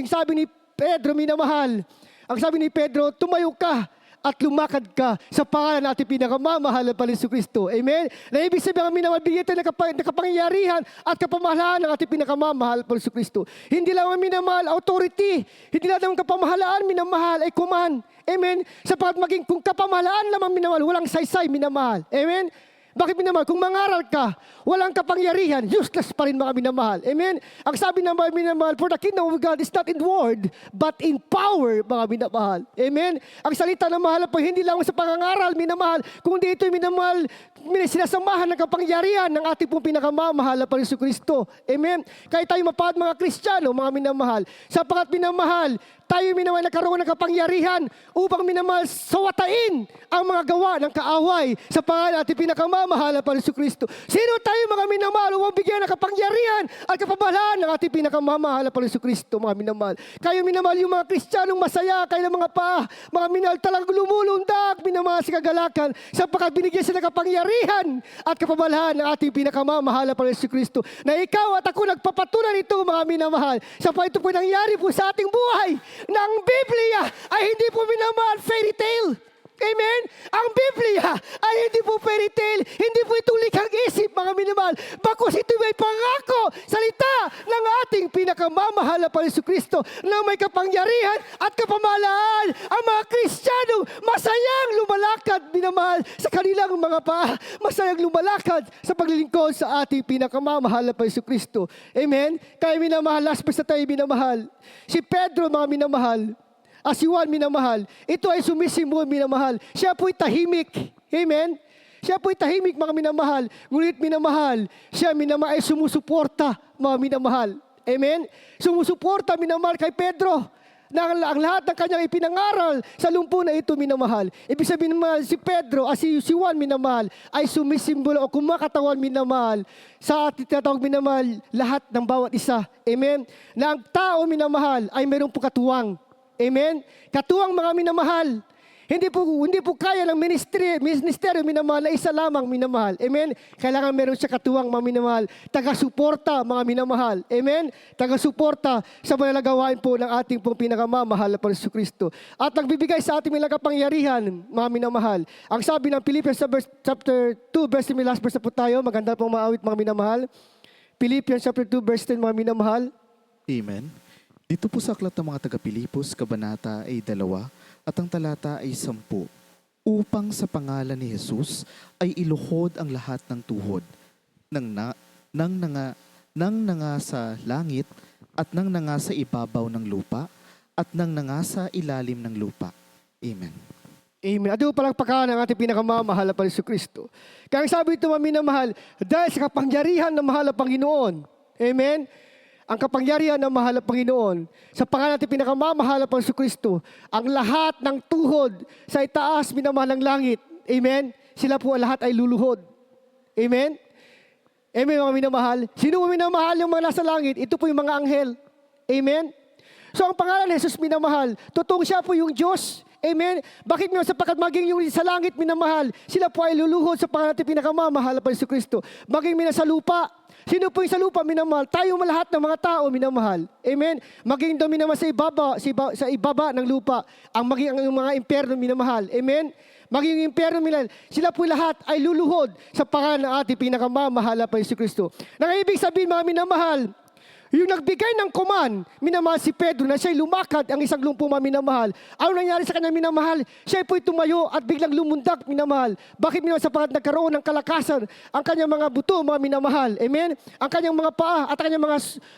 sabi ni Pedro, minamahal, ang sabi ni Pedro, tumayo ka at lumakad ka sa pangalan natin pinakamamahal na Panginoon Kristo. Amen? Na ibig sabihin ang minamahal, bigyan tayo ng kapangyarihan at kapamahalaan ng ating pinakamamahal Panginoon Kristo. Hindi lang ang minamahal, authority. Hindi lang ang kapamahalaan, minamahal ay command. Amen? Sapagat maging kung kapamahalaan lamang minamahal, walang saysay minamahal. Amen? Bakit minamahal? Kung mangaral ka, walang kapangyarihan, useless pa rin mga minamahal. Amen? Ang sabi ng mga minamahal, for the kingdom of God is not in word, but in power, mga minamahal. Amen? Ang salita ng mahal po, hindi lang sa pangangaral, minamahal, kundi ito'y minamahal, sinasamahan ng kapangyarihan ng ating pong pinakamamahal na Panginoon Kristo. Amen? Kaya tayo mapahad mga Kristiyano, mga minamahal. Sapagat minamahal, tayo minamahal nagkaroon ng kapangyarihan upang minamahal sawatain ang mga gawa ng kaaway sa pangalan natin pinakamamahal na Panginoon Kristo. Sino tayo mga minamahal upang bigyan ng kapangyarihan at kapamahalaan ng ating pinakamamahal na Panginoon Kristo, mga minamahal. Kayo minamahal yung mga Kristiyanong masaya, kayo ng mga minamahal talagang lumulundag, minamahal sa kagalakan, sapagkat binigyan sila ng kapangyarihan at kapamahalaan ng ating pinakamamahal na Panginoon Kristo. Na ikaw at ako nagpapatunan ito, mga minamahal. Sapagkat ito po nangyari po sa ating buhay na ang Biblia ay hindi po minamahal fairy tale. Amen? Ang Biblia ay hindi po fairy tale, hindi po itong likhang isip, mga minamahal. Bakos ito may pangako, salita ng ating pinakamamahal na Panginoon Kristo na may kapangyarihan at kapamahalaan. Ang mga Kristiyano masayang lumalakad, minamahal, sa kanilang mga paa. Masayang lumalakad sa paglilingkod sa ating pinakamamahal na Panginoon Kristo. Amen? Kaya minamahal, last verse na tayo, minamahal. Si Pedro, mga minamahal, si Juan, minamahal, ito ay sumisimbolo, minamahal. Siya po'y tahimik. Amen? Siya po'y tahimik, mga minamahal. Ngunit minamahal, siya minamahal ay sumusuporta, mga minamahal. Amen? Sumusuporta, minamahal, kay Pedro na ang lahat ng kanyang ipinangaral sa lumpo na ito, minamahal. Ibig sabihin naman, si Pedro, si Juan, minamahal, ay sumisimbolo o kumakatawan, minamahal, sa ating tinatawag, minamahal, lahat ng bawat isa. Amen? Na ang tao, minamahal, ay mayroong katuwang. Amen? Katuwang, mga minamahal. Hindi po kaya ng ministeryo, minamahal, na isa lamang, minamahal. Amen? Kailangan meron siya katuwang, mga minamahal. Taga-suporta, mga minamahal. Amen? Taga-suporta sa mga gawain po ng ating pong pinakamamahal na Panginoon Kristo. At nagbibigay sa ating mga kapangyarihan, mga minamahal. Ang sabi ng Philippians chapter 2, verse 10, last verse na po tayo. Maganda pong maawit, mga minamahal. Philippians chapter 2, verse 10, mga minamahal. Amen. Dito po sa aklat ng mga taga-Pilipos, kabanata ay 2 at ang talata ay 10. Upang sa pangalan ni Jesus ay iluhod ang lahat ng tuhod nang nanga sa langit at nang nanga sa ibabaw ng lupa at nang nanga sa ilalim ng lupa. Amen. Amen. Ado palang pagkaan ng ating pinakamamahal na Panginoon Kristo. Kaya ang sabi ito, mga minamahal, dahil sa kapangyarihan ng mahal na Panginoon. Amen. Ang kapangyarihan ng mahal na Panginoon, sa pangalan natin pinakamamahal na Panginoon Kristo, ang lahat ng tuhod sa itaas, minamahal ng langit. Amen? Sila po lahat ay luluhod. Amen? Amen, mga minamahal. Sino mo minamahal yung mga nasa langit? Ito po yung mga anghel. Amen? So ang pangalan ni Jesus, minamahal, totoong siya po yung Diyos. Amen? Bakit nga? Sapagkat maging yung sa langit, minamahal, sila po ay luluhod sa pangalan natin pinakamamahal na Panginoon Kristo. Maging sa lupa. Sino po yung sa lupa, minamahal? Tayo lahat ng mga tao, minamahal. Amen? Maging daw minamahal sa ibaba ng lupa. Ang maging ang mga impyerno, minamahal. Amen? Maging yung impyerno, minamahal. Sila po lahat ay luluhod sa pangalan ng ating pinakamamahal na Panginoon Kristo. Nang ibig sabihin, mga minamahal, yung nagbigay ng command, minamahal si Pedro, na siya'y lumakad ang isang lumpo, mga minamahal. Ano nangyari sa kanya, minamahal? Siya po'y tumayo at biglang lumundag, minamahal. Bakit minamahal? Sapagat nagkaroon ng kalakasan ang kanyang mga buto, mga minamahal. Amen? Ang kanyang mga paa at ang kanyang mga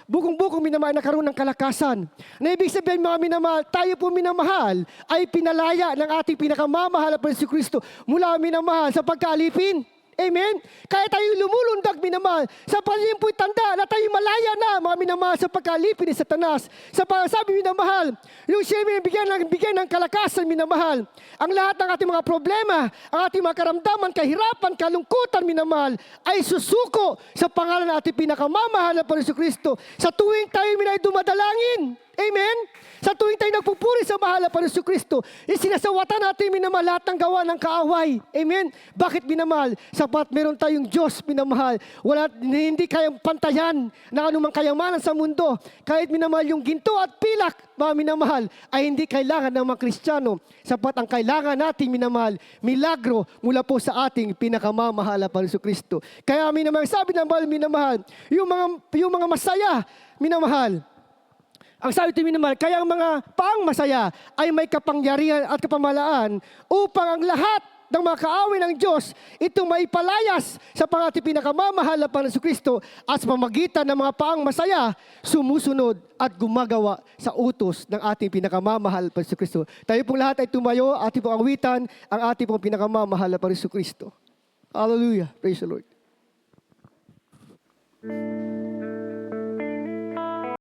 bukong-bukong, minamahal, nagkaroon ng kalakasan. Na ibig sabihin, mga minamahal, tayo po, minamahal, ay pinalaya ng ating pinakamamahal na Panginoon Kristo mula, minamahal, sa pagkaalipin. Amen? Kaya tayo lumulundag, minamahal, sa pagiging po'y tanda na tayo malaya na, mga minamahal, sa pagkalipin ni Satanas. Sa pagsasabi, minamahal, yung siya bigyan ng kalakasan, minamahal. Ang lahat ng ating mga problema, ang ating mga karamdaman, kahirapan, kalungkutan, minamahal, ay susuko sa pangalan ng ating pinakamamahal na Panginoon Kristo. Sa tuwing tayo minay dumadalangin, Amen? Sa tuwing tayo nagpupuri sa mahal na Panginoon Kristo, isinasawatan natin minamahal lahat ng gawa ng kaaway. Amen? Bakit minamahal? Sapat meron tayong Diyos minamahal. Wala, hindi kayang pantayan ng anumang kayamanan sa mundo. Kahit minamahal yung ginto at pilak, mga minamahal, ay hindi kailangan ng mga Kristiyano. Sapat ang kailangan nating minamahal, milagro mula po sa ating pinakamamahal na Panginoon Kristo. Kaya minamahal, sabi ng mahal, minamahal, yung mga masaya, minamahal. Ang sabi ito minamahal, kaya ang mga paang masaya ay may kapangyarihan at kapamahalaan upang ang lahat ng mga kaaway ng Diyos itong maipalayas sa pangating pinakamamahal na Panginoon Kristo at sa pamagitan ng mga paang masaya, sumusunod at gumagawa sa utos ng ating pinakamamahal na Panginoon Kristo. Tayo pong lahat ay tumayo, ating pong awitan ang ating pong pinakamamahal na Panginoon Kristo. Hallelujah. Praise the Lord.